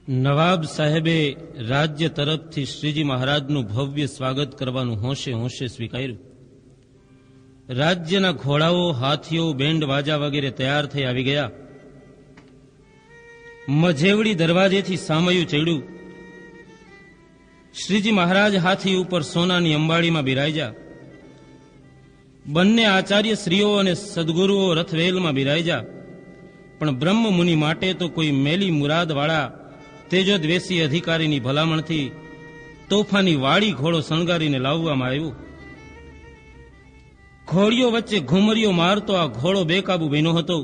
નવાબ સાહેબે રાજ્ય તરફથી શ્રીજી મહારાજનું ભવ્ય સ્વાગત કરવાનું હોંશે હોંશે સ્વીકાર્યું. રાજ્યના ઘોડાઓ, હાથીઓ, બેન્ડ વાજા વગેરે તૈયાર થઈ આવી ગયા. મજેવડી દરવાજેથી સામયું ચડ્યું. શ્રીજી મહારાજ હાથી ઉપર સોનાની અંબાડીમાં બિરાજ્યા. બંને આચાર્ય શ્રીઓ અને સદગુરુઓ રથવેલમાં બિરાજ્યા. પણ બ્રહ્મ મુનિ માટે તો કોઈ મેલી મુરાદવાળા તેજોદ્વેષી અધિકારીની ભલામણથી તોફાની વાળી ઘોડો શણગારીને લાવવામાં આવ્યો. ઘોડીઓ વચ્ચે ઘુમરીઓ મારતો આ ઘોડો બેકાબુ બન્યો હતો.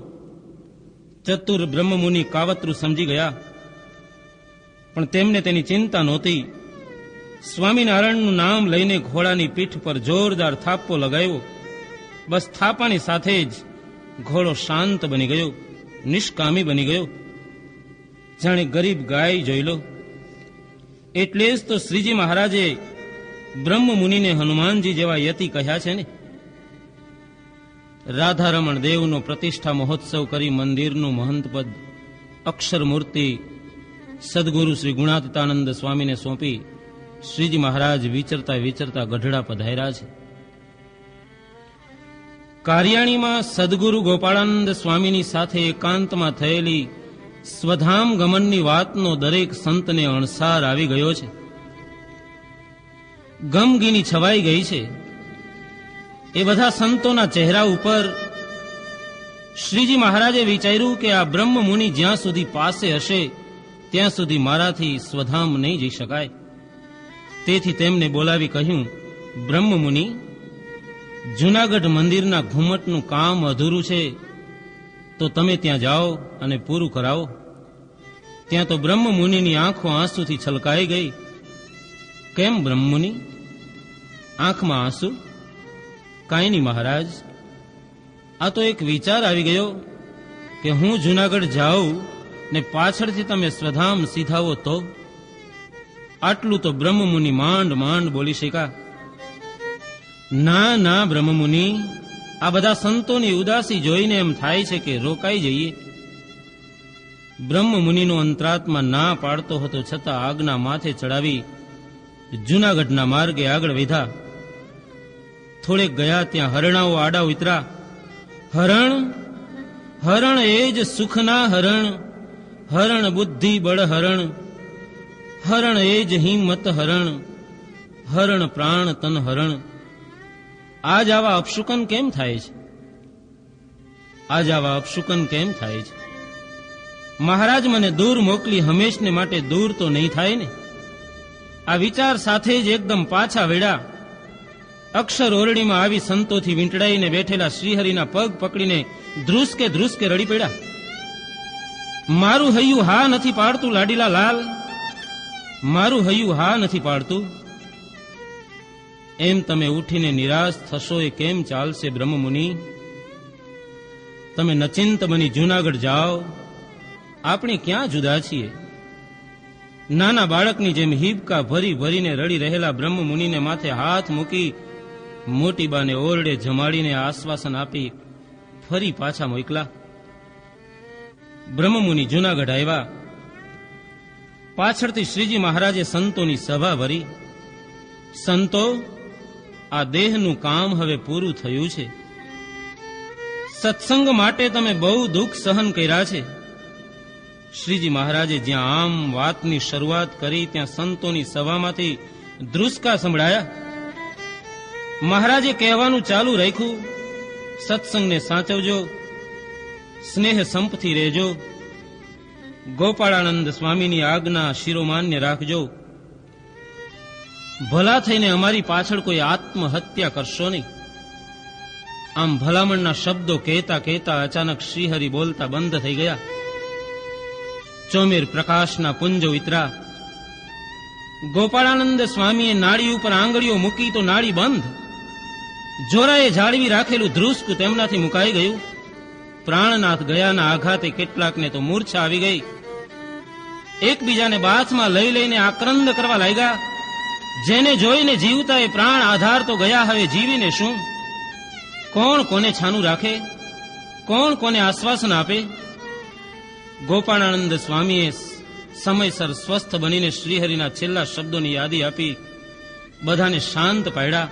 ચતુર બ્રહ્મમુનિ કાવતરું સમજી ગયા, પણ તેમને તેની ચિંતા નહોતી. સ્વામિનારાયણનું નામ લઈને ઘોડાની પીઠ પર જોરદાર થાપ્પો લગાવ્યો. બસ થાપાની સાથે જ ઘોડો શાંત બની ગયો, નિષ્કામી બની ગયો, જાણે ગરીબ ગાય જોઈ લો. એટલે જ તો શ્રીજી મહારાજે બ્રહ્મ મુનિને હનુમાનજી જેવા યતિ કહ્યા છે ને. રાધારમણ દેવનો પ્રતિષ્ઠા મહોત્સવ કરી મંદિરનું મહંત પદ અક્ષર મૂર્તિ સદગુરુ શ્રી ગુણાતીતાનંદ સ્વામીને સોંપી શ્રીજી મહારાજ વિચરતા વિચરતા ગઢડા પધાર્યા છે. કારિયાણીમાં સદગુરુ ગોપાળાનંદ સ્વામીની સાથે એકાંતમાં થયેલી સ્વધામ ગમનની વાતનો દરેક સંતને અણસાર આવી ગયો છે. ગમગીની છવાઈ ગઈ છે. એ બધા સંતોના ચહેરા ઉપર શ્રીજી મહારાજે વિચાર્યું કે આ બ્રહ્મ મુનિ જ્યાં સુધી પાસે હશે ત્યાં સુધી મારાથી સ્વધામ નહીં જઈ શકાય. તેથી તેમને બોલાવી કહ્યું, બ્રહ્મ મુનિ, જૂનાગઢ મંદિરના ઘુમટનું કામ અધૂરું છે, તો તમે ત્યાં જાઓ અને પૂરું કરાવો. ત્યાં તો બ્રહ્મ મુનિની આંખો આંસુથી છલકાઈ ગઈ. કેમ બ્રહ્મ મુનિ, આંખમાં આંસુ? કાંઈ નહીં મહારાજ, આ તો એક વિચાર આવી ગયો કે હું જૂનાગઢ જાઉં ને પાછળથી તમે સ્વધામ સીધાવો તો. આટલું તો બ્રહ્મમુનિ માંડ માંડ બોલી શક્યા. ના ના બ્રહ્મમુનિ, આ બધા સંતોની ઉદાસી જોઈને એમ થાય છે કે રોકાઈ જઈએ. બ્રહ્મમુનિનો અંતરાત્મા ના પાડતો હતો, છતાં આગના માથે ચડાવી જૂનાગઢના માર્ગે આગળ વધ્યા. થોડેક ગયા ત્યાં હરણાઓ આડા ઉતરા. હરણ હરણ એ જ સુખના હરણ, હરણ બુદ્ધિ બળ હરણ, હરણ એ જ હિંમત હરણ, હરણ પ્રાણ તન હરણ. આજ આવા અપશુકન કેમ થાય છે? આજ આવા અપશુકન કેમ થાય છે? મહારાજ મને દૂર મોકલી હંમેશને માટે દૂર તો નહીં થાય ને. આ વિચાર સાથે જ એકદમ પાછા વેડા. અક્ષર ઓરડીમાં આવી સંતોથી વીંટળાઈને બેઠેલા શ્રીહરિના પગ પકડીને ધ્રુસકે ધ્રુસકે રડી પડ્યા. મારું હૈયું હા નથી પાડતું લાડીલા લાલ, મારું હૈયું હા નથી પાડતું. એમ તમે ઉઠીને નિરાશ થશો એ કેમ ચાલશે બ્રહ્મમુનિ? તમે નચિંત બની જૂનાગઢ જાઓ. આપણે ક્યાં જુદા છીએ? નાના બાળકની જેમ હિબકા ભરી ભરીને રડી રહેલા બ્રહ્મમુનિને માથે હાથ મૂકી મોટી બાને ઓરડે જમાડીને આશ્વાસન આપી ફરી પાછા મોકલા. બ્રહ્મમુનિ જૂનાગઢ આવ્યા. પાછળથી શ્રીજી મહારાજે સંતોની સભા ભરી. સંતો, આ દેહનું કામ હવે પૂરું થયું છે. સત્સંગ માટે તમે બહુ દુઃખ સહન કર્યા છે. શ્રીજી મહારાજે જ્યાં આમ વાતની શરૂઆત કરી ત્યાં સંતોની સભામાંથી ધ્રુસકા સંભળાયા. મહારાજે કહેવાનું ચાલુ રાખ્યું, સત્સંગને સાચવજો, સ્નેહ સંપથી રહેજો, ગોપાળાનંદ સ્વામીની આજ્ઞા શિરોમાન્ય રાખજો, ભલા થઈને અમારી પાછળ કોઈ આત્મહત્યા કરશો નહીં. આમ ભલામણના શબ્દો કહેતા કહેતા અચાનક શ્રીહરિ બોલતા બંધ થઈ ગયા. ચોમેર પ્રકાશના પુંજો ઉતરા. ગોપાળાનંદ સ્વામીએ નાળી ઉપર આંગળીઓ મૂકી તો નાળી બંધ. જોરાએ જાળવી રાખેલું ધ્રુસકું તેમનાથી મુકાઈ ગયું. પ્રાણનાથ ગયાના આઘાતે કેટલાકને તો મૂર્છા આવી ગઈ. એકબીજાને બાથમાં લઈ લઈને આક્રંદ કરવા લાગ્યા. જેને જોઈને જીવતા એ પ્રાણ આધાર તો ગયા, હવે જીવીને શું? કોણ કોને છાનું રાખે? કોણ કોને આશ્વાસન આપે? ગોપાળાનંદ સ્વામીએ સમયસર સ્વસ્થ બનીને શ્રીહરિના છેલ્લા શબ્દોની યાદી આપી બધાને શાંત પાડ્યા.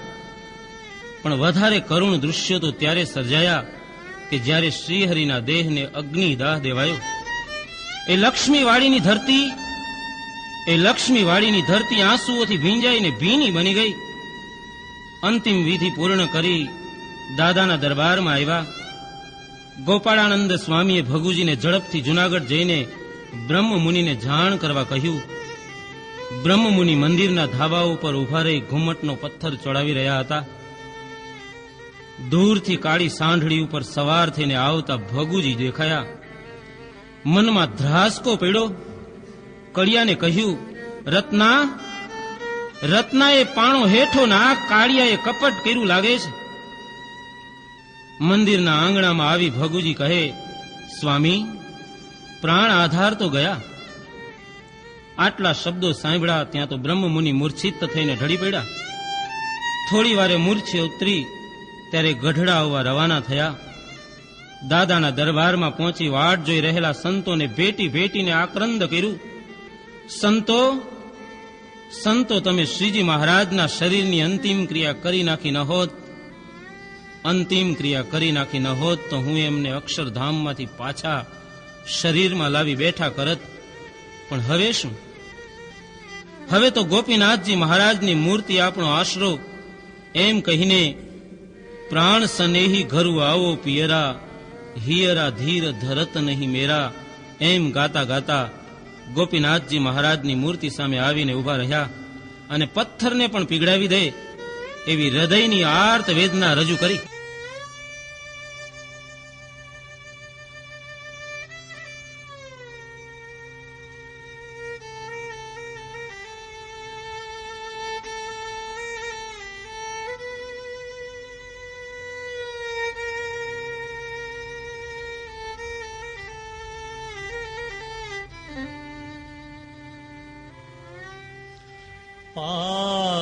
પણ વધારે કરુણ દૃશ્યો તો ત્યારે સર્જાયા કે જ્યારે શ્રીહરિના દેહને અગ્નિદાહ દેવાયો. એ લક્ષ્મીવાડીની ધરતી આંસુઓથી ભીંજાઈને ભીની બની ગઈ. અંતિમ વિધિ પૂર્ણ કરી દાદાના દરબારમાં આવ્યા. ગોપાળાનંદ સ્વામીએ ભગુજીને ઝડપથી જૂનાગઢ જઈને બ્રહ્મમુનિને જાણ કરવા કહ્યું. બ્રહ્મમુનિ મંદિરના ધાબા ઉપર ઉભા રહી ઘુમ્મટનો પથ્થર ચડાવી રહ્યા હતા. દૂરથી કાળી સાંઢળી ઉપર સવાર થઈને આવતા ભગુજી દેખાયા. મનમાં ધ્રાસકો પડ્યો. કડિયાને કહ્યું, રત્નાએ પાણો હેઠો ના, કાળિયાએ કપટ કર્યું લાગે છે. મંદિરના આંગણામાં આવી ભગુજી કહે, સ્વામી, પ્રાણ આધાર તો ગયા. આટલા શબ્દો સાંભળ્યા ત્યાં તો બ્રહ્મમુનિ મૂર્છિત થઈને ઢળી પડ્યા. થોડી વારે મૂર્છે ઉતરી ત્યારે ગઢડા આવવા રવાના થયા. દાદાના દરબારમાં પહોંચી વાટ જોઈ રહેલા સંતોને ભેટીને આક્રંદ કર્યું. સંતો, તમે શ્રીજી મહારાજના શરીરની અંતિમ ક્રિયા કરી નાખી ન હોત તો હું એમને અક્ષરધામમાંથી પાછા શરીરમાં લાવી બેઠા કરત. પણ હવે શું? હવે તો ગોપીનાથજી મહારાજની મૂર્તિ આપણો આશરો, એમ કહીને પ્રાણ સનેહી ઘરુ આવો પિયરા, હિયરા ધીર ધરત નહીં મેરા, એમ ગાતા ગાતા ગોપીનાથજી મહારાજની મૂર્તિ સામે આવીને ઉભા રહ્યા અને પથ્થરને પણ પીગળાવી દે એવી હૃદયની આર્ત વેદના રજૂ કરી.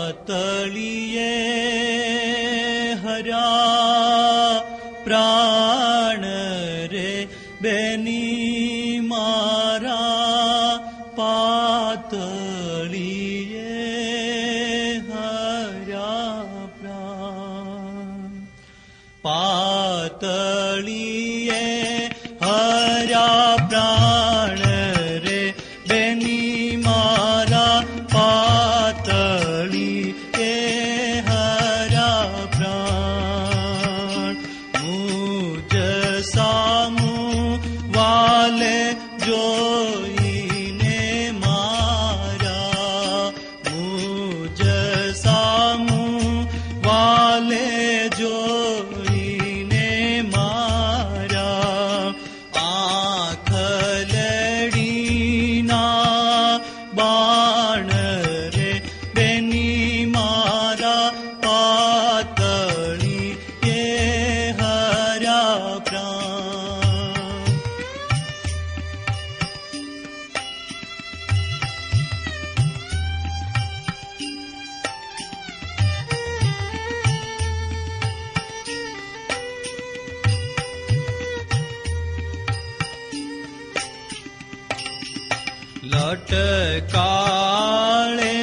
પાતળીએ હર્યા પ્રાણ રે બેની મારા, પાતળીએ હર્યા પ્રાણ, પાતળીએ હર્યા પ્રાણ રે બેની મારા, પાતળી એ હર્યા પ્રાણ. મુજ સામુ વાલે જોઈને મારા, મુજ સામુ વાલે જોઈને મારા, આંખ લડીના બાણ રે બેની મારા, પાતળી એ હર્યા પ્રાણ. લટકાળે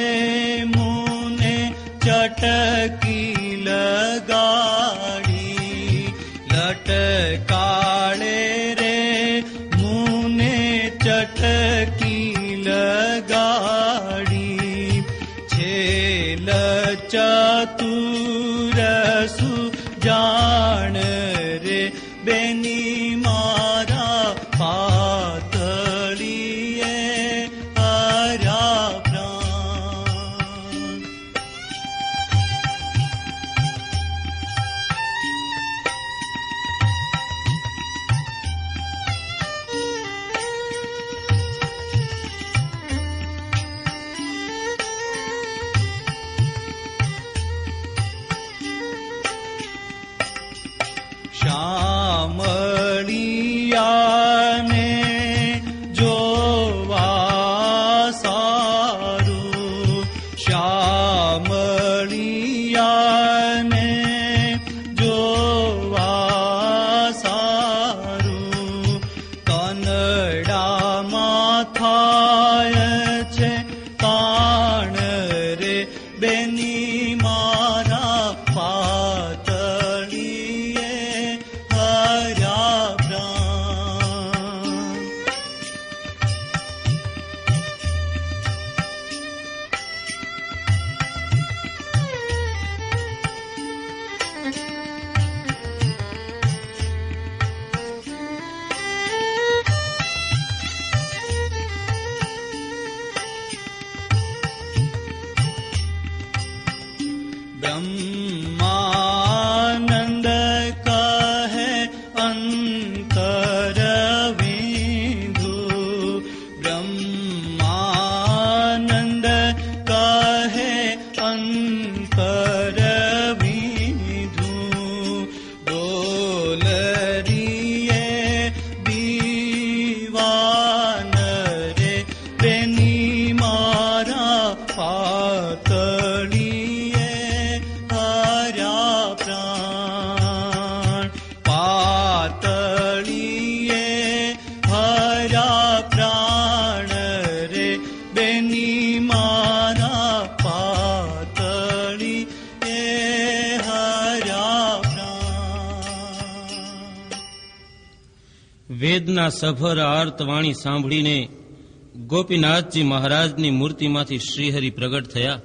મુને ચટકી લગાડી, લટકાળે રે મુને ચટકી લગાડી, છેલ ચતુરસુ જાણ રે બેની મારા, પાતળીએ હર્યા પ્રાણ. વેદના સભર આર્તવાણી સાંભળીને ગોપીનાથજી મહારાજની મૂર્તિમાંથી શ્રીહરિ પ્રગટ થયા.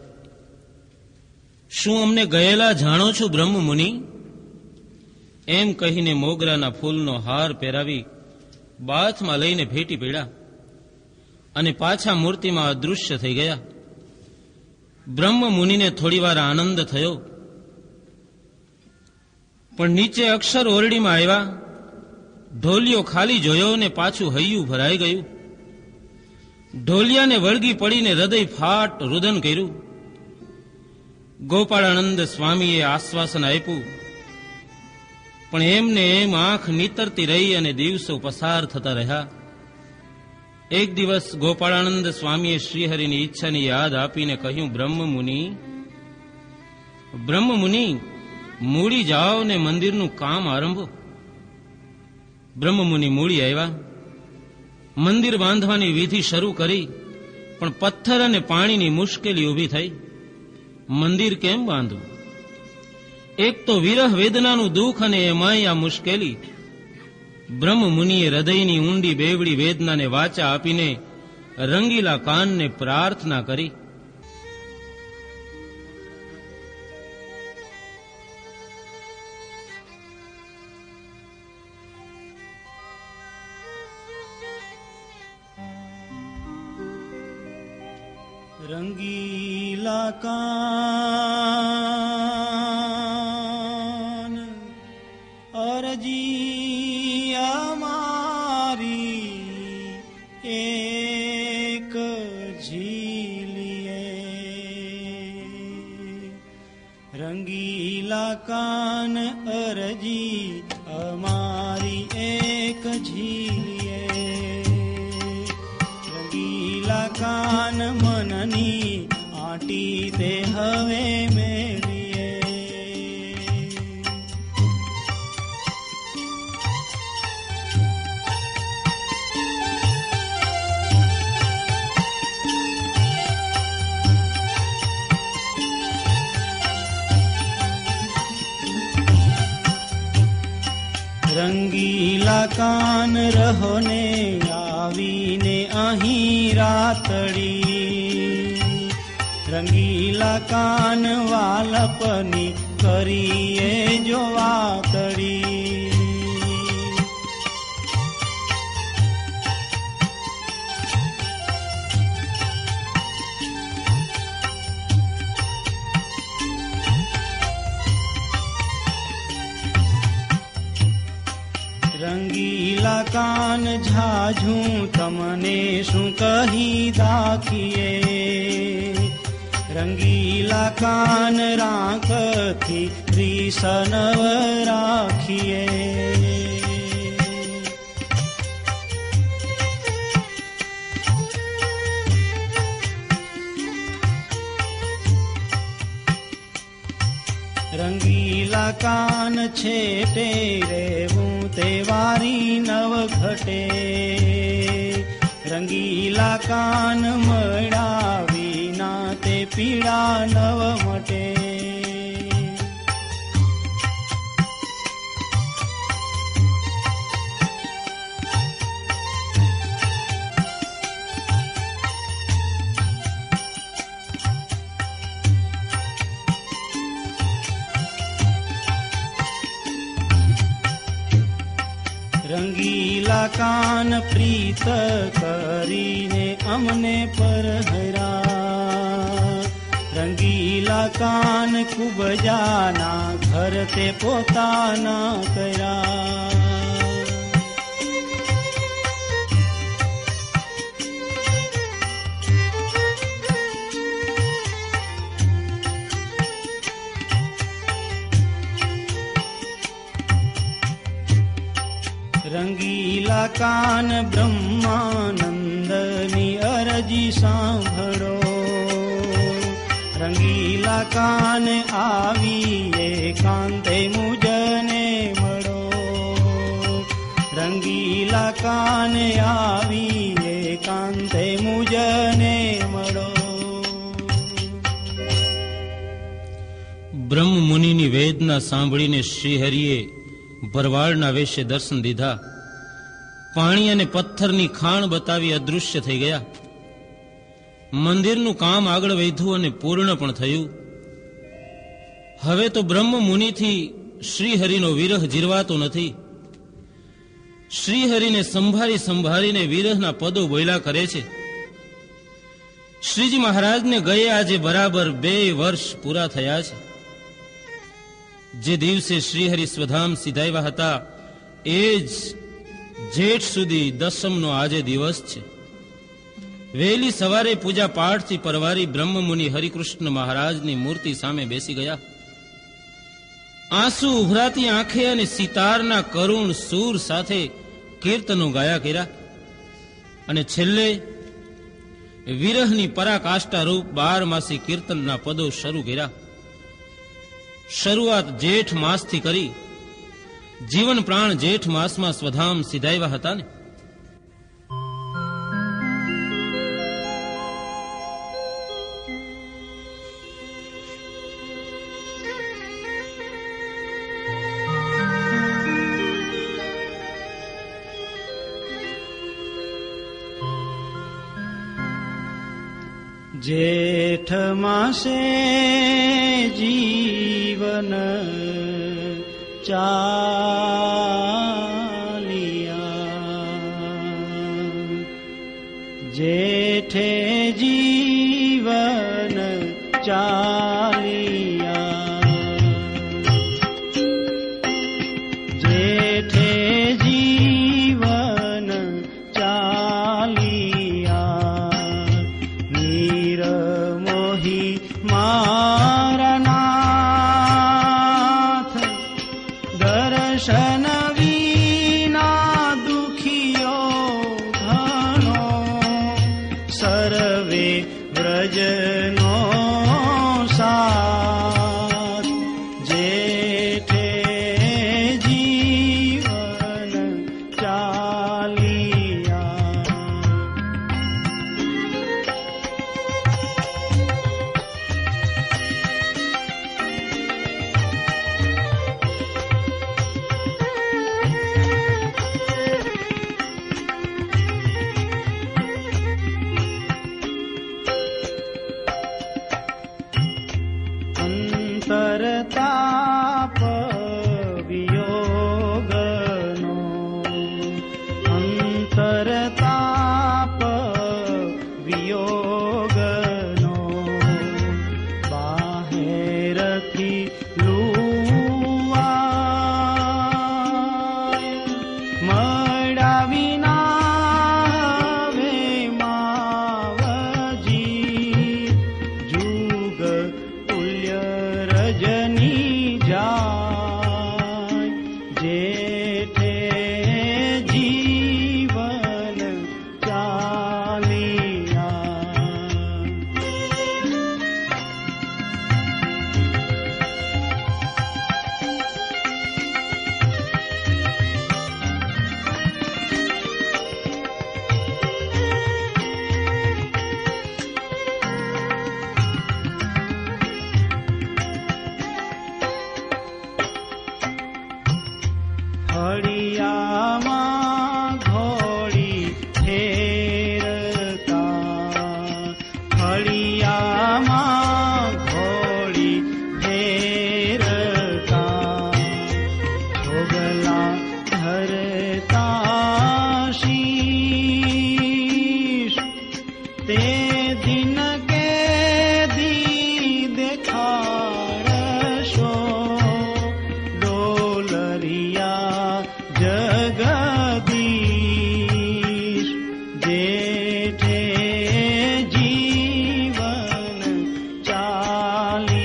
શું અમને ગયેલા જાણો છો બ્રહ્મ મુનિ? એમ કહીને મોગરાના ફૂલનો હાર પહેરાવી બાથમાં લઈને ભેટી પડ્યા અને પાછા મૂર્તિમાં અદૃશ્ય થઈ ગયા. બ્રહ્મ મુનિને થોડીવાર આનંદ થયો, પણ નીચે અક્ષર ઓરડીમાં આવ્યા. ઢોલિયો ખાલી જોયો ને પાછું હૈયું ભરાઈ ગયું. ઢોલિયાને વળગી પડીને હૃદય ફાટ રુદન કર્યું. ગોપાળાનંદ સ્વામીએ આશ્વાસન આપ્યું, પણ એમને એમ આંખ નીતરતી રહી અને દિવસો પસાર થતા રહ્યા. એક દિવસ ગોપાળાનંદ સ્વામીએ શ્રીહરિની ઈચ્છાની યાદ આપીને કહ્યું, બ્રહ્મ મુનિ, મૂડી જાઓ ને મંદિરનું કામ આરંભો. બ્રહ્મ મુનિ મૂડી આવ્યા. મંદિર બાંધવાની વિધિ શરૂ કરી, પણ પથ્થર અને પાણીની મુશ્કેલી ઊભી થઈ. મંદિર કેમ બાંધવું? એક તો વિરહ વેદનાનું દુઃખ અને એમાંય આ મુશ્કેલી. બ્રહ્મ મુનિએ હૃદયની ઊંડી બેવડી વેદનાને વાચા આપીને રંગીલા કાનને પ્રાર્થના કરી. રંગીલા કાન અરજી અમારી એક ઝીલીએ. રંગીલા કાન અરજી અમારી એક ઝીલીએ. રંગીલા કાન મનની આંટી તે હવે મેળીએ. રંગીલા કાન રહો ને આવીને અહીં રાતડી. રંગીલા કાન વાલપની કરીએ જો વાતડી. રંગીલા કાન ઝાઝું તમને શું કહી દાખીએ. રંગીલા કાન રાંકથી ત્રિસનવ રાખીએ. રંગીલા કાન છેટે રેવું તે વારી નવ ઘટે. રંગીલા કાન મળ્યા વિના તે પીડા નવ મટે. રંગીલા કાન પ્રીત કરીને અમને પરહરા. રંગીલા કાન ખૂબ જાના ઘર તે પોતાના કર્યા. રંગીલા કાન બ્રહ્માનંદની અરજી સાંભળો. રંગીલા કાન આવીએ કાંતે મુજને મળો. રંગીલા કાન આવીએ કાંતે મુજને મળો. બ્રહ્મ મુનિની વેદના સાંભળીને શ્રીહરિએ ભરવાડના વેશે દર્શન દીધા પાણી અને પથ્થરની ખાણ બતાવી અદૃશ્ય થઈ ગયા. મંદિરનું કામ આગળ વધ્યું અને પૂર્ણ પણ થયું. હવે તો બ્રહ્મ મુનિથી શ્રીહરિનો વિરહ જીરવાતો નથી. શ્રીહરિને સંભાળીને વિરહના પદો બોલ્યા કરે છે. શ્રીજી મહારાજને ગયે આજે બરાબર 2 વર્ષ પૂરા થયા છે. જે દિવસે શ્રીહરિ સ્વધામ સિધાવ્યા હતા એ જ જેઠ સુધી 10મનો આજે દિવસ છે. વહેલી સવારે પૂજા પાઠથી પરવારી બ્રહ્મમુનિ હરિકૃષ્ણ મહારાજની મૂર્તિ સામે બેસી ગયા. આંસુ ઉભરાતી આંખે અને સિતારના કરુણ સૂર સાથે કીર્તનો ગાયા કર્યા અને છેલ્લે વિરહની પરાકાષ્ઠા રૂપ 12 કીર્તનના પદો શરૂ કર્યા. શરૂઆત જેઠ માસથી કરી. જીવન પ્રાણ જેઠ માસમાં સ્વધામ સિધાવ્યા હતા ને. જેઠ માસે જીવન ચાલિયા, જેઠે જીવન ચાલિયા, જેઠે જીવન ચાલિયા, નિરમોહી મારા નાથ, દર્શન વિના દુખિયો ઘણો, સર્વે વ્રજનો સાથ, જેઠે જીવન ચાલિયા. અંતરતાપ વિયોગનો, અંતરતાપ વિયોગનો, બાહેરથી લુવાય, મળ્યા વિના હવે માવજી, જુગ તુલ્ય રજની જાય, જેઠે જીવન ચાલિયા. ફળિયામાં ઘોડી ફેરતા, ફળિયામાં ઘોડી ફેરતા, છોગલા ધરતા શીશ, તે દિન કે દી દેખાડશો, ડોલરિયા જગદીશ, જેઠે જીવન ચાલિયા.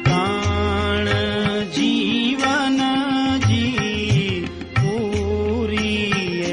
પ્રાણ જીવન જી પૂરીએ,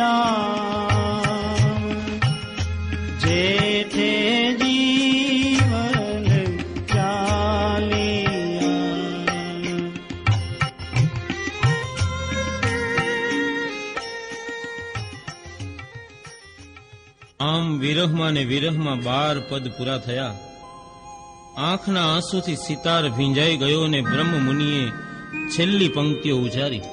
રામ જેઠે જીવન ચાલિયા. આમ વિરહમાં ને વિરહમાં 12 પદ પૂરા થયા. આંખના આંસુથી સિતાર ભીંજાઈ ગયો ને બ્રહ્મ મુનિએ છેલ્લી પંક્તિઓ ઉચ્ચારી.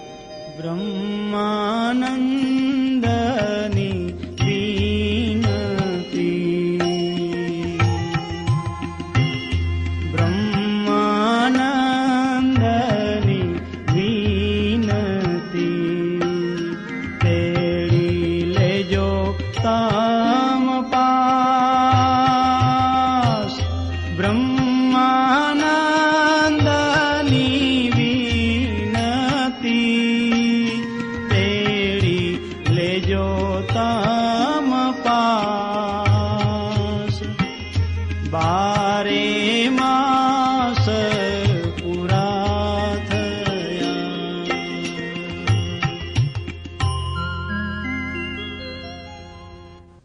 બ્રહ્માનંદની વિનતી, બ્રહ્માનંદની વિનતી, તેડી લેજો તામ પાસ. બ્રહ્માનંદની વિનતી, તેડી લેજો તામ પાસ. 12 માસ પૂરા થયા.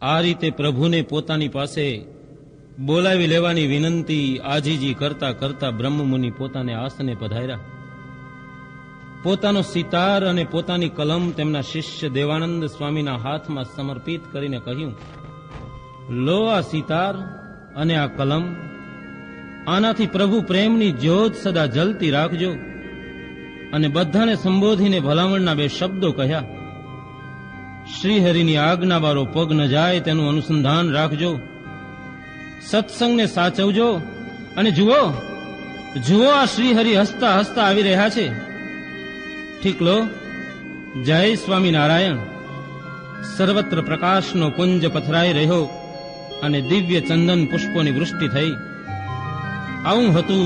આ રીતે પ્રભુને પોતાની પાસે બોલાવી લેવાની વિનંતી આજીજી કરતા કરતા બ્રહ્મમુનિ પોતાને આસને પધાર્યા. પોતાનો સિતાર અને પોતાની કલમ તેમના શિષ્ય દેવાનંદ સ્વામીના હાથમાં સમર્પિત કરીને કહ્યું, લો આ સિતાર અને આ કલમ, આનાથી પ્રભુ પ્રેમની જ્યોત સદા જલતી રાખજો. અને બધાને સંબોધીને ભલામણના 2 શબ્દો કહ્યા. શ્રીહરિની આજ્ઞાવાળો પગ ન જાય તેનું અનુસંધાન રાખજો. સત્સંગને સાચવજો. અને જુઓ જુઓ, આ શ્રીહરિ હસતા હસતા આવી રહ્યા છે. ઠીક લો, જય સ્વામિનારાયણ. સર્વત્ર પ્રકાશનો પુંજ પથરાઈ રહ્યો અને દિવ્ય ચંદન પુષ્પોની વૃષ્ટિ થઈ. આવું હતું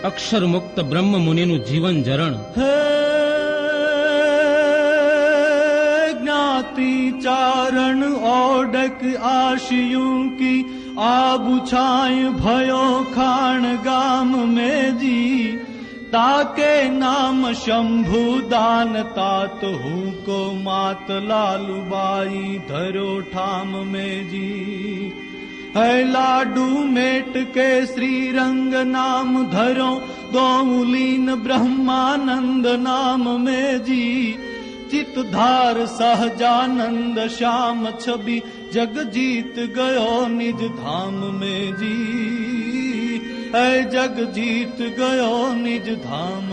અક્ષર મુક્ત બ્રહ્મ મુનિનું જીવન જરણ. હે જ્ઞાતિ ચારણ ઓડક આશિયું કી आबुछाय भयो खान गाम में जी. ताके नाम शंभु दान तात हूँ को मात लालूबाई धरो ठाम में जी. है लाडू मेट के श्री रंग नाम धरो दौलीन ब्रह्मानंद नाम में जी. चितधार सहजानंद श्याम छवि जग जीत गयो निज धाम में जी. है जग जीत गयो निज धाम